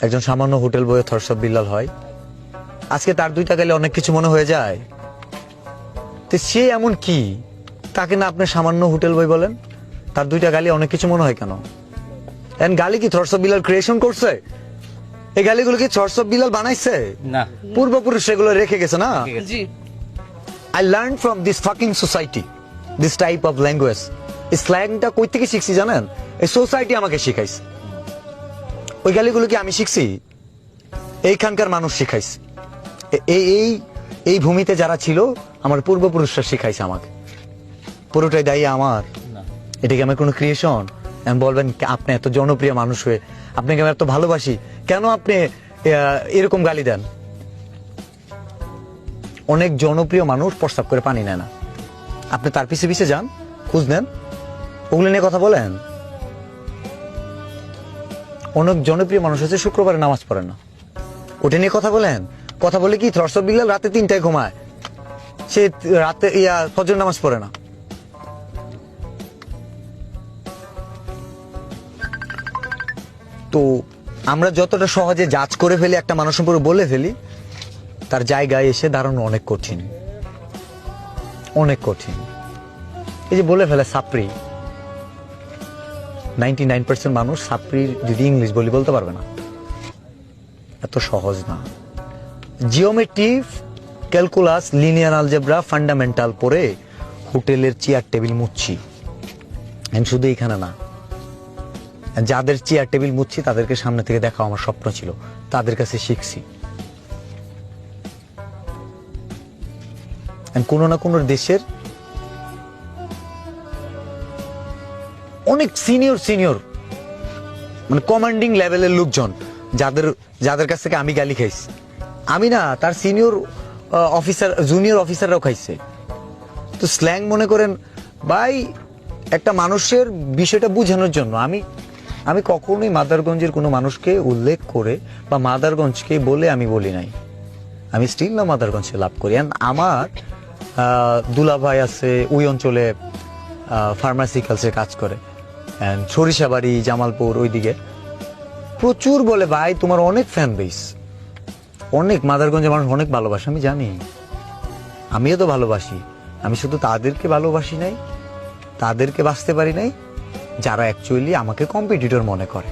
একজন সামান্য হোটেল বয়ে থরসব বিল্লাল হয়, আজকে তার দুইটা গালে অনেক কিছু মনে হয়ে যায়। তো সে এমন কি, তাকে না আপনি সামান্য হোটেল বয় বলেন, তার দুইটা গালি অনেক কিছু মনে হয় কেন? এন্ড গালি কি থরসব বিল্লাল ক্রিয়েশন করছে? এই গালিগুলো কি থরসব বিল্লাল বানাইছে? না, পূর্বপুরুষ সেগুলো রেখে গেছে না? জি I learned from this fucking society this type of language. এই স্ল্যাংটা কই থেকে শিখছি জানেন? এই সোসাইটি আমাকে শিখাইছে। ওই গালিগুলো কি আমি শিখছি? এইখানকার মানুষ শিখাইছে। এই এই এই ভূমিতে যারা ছিল আমার পূর্বপুরুষরা শিখাইছে আমাকে। পুরোটাই দায়ী আমার? এটা কি আমার কোনো ক্রিয়েশন? আমি বলবেন আপনি এত জনপ্রিয় মানুষ হয়ে আপনাকে আমি এত ভালোবাসি, কেন আপনি এরকম গালি দেন? অনেক জনপ্রিয় মানুষ প্রস্তাব করে পানি নেয় না, আপনি তার পিছে পিছে যান, খোঁজ নেন, ওগুলো নিয়ে কথা বলেন। অনেক জনপ্রিয় মানুষ আছে শুক্রবারে নামাজ পড়ে না, ওটা নিয়ে কথা বলেন। কথা বলে কি থরসব বিল্লাল রাতে 3টায় ঘুমায়, সে রাতে ফজর নামাজ পড়ে না। তো আমরা যতটা সহজে জাজ করে ফেলি, একটা মানুষ সম্পর্কে বলে ফেলি, তার জায়গায় এসে দাঁড়ানো অনেক কঠিন, অনেক কঠিন। এই যে বলে ফেলে সাপ্রি, 99% মানুষ সাপ্রির যদি ইংলিশ বলতে পারবে না, এত সহজ না। Geometry, calculus, linear algebra, fundamental পড়ে হোটেলের চেয়ার টেবিল মুছছি। শুধু এখানে না, যাদের চেয়ার টেবিল মুছছি তাদেরকে সামনে থেকে দেখা আমার স্বপ্ন ছিল, তাদের কাছে শিখছি। কোনো না কোনো দেশের অনেক সিনিয়র মানে কমান্ডিং লেভেলের লোকজন, যাদের কাছ থেকে আমি গালি খাইছি, আমি না, তার সিনিয়র অফিসার, জুনিয়র অফিসাররাও খাইছে। তো স্ল্যাং মনে করেন ভাই, একটা মানুষের বিষয়টা বোঝানোর জন্য আমি কখনোই মাদারগঞ্জের কোনো মানুষকে উল্লেখ করে বা মাদারগঞ্জকে বলে আমি বলি নাই। আমি স্টিল না মাদারগঞ্জে লাভ করি। আমার দুলাভাই আছে ওই অঞ্চলে, ফার্মাসিক্যালসে কাজ করে, সরিষাবাড়ি, জামালপুর ওইদিকে প্রচুর বলে ভাই তোমার অনেক ফ্যান বেস, অনেক মাদারগঞ্জের মানুষ অনেক ভালোবাসে। আমি জানি, আমিও তো ভালোবাসি। আমি শুধু তাদেরকে ভালোবাসি নাই, তাদেরকে বাঁচতে পারি নাই যারা অ্যাকচুয়ালি আমাকে কম্পিটিটর মনে করে।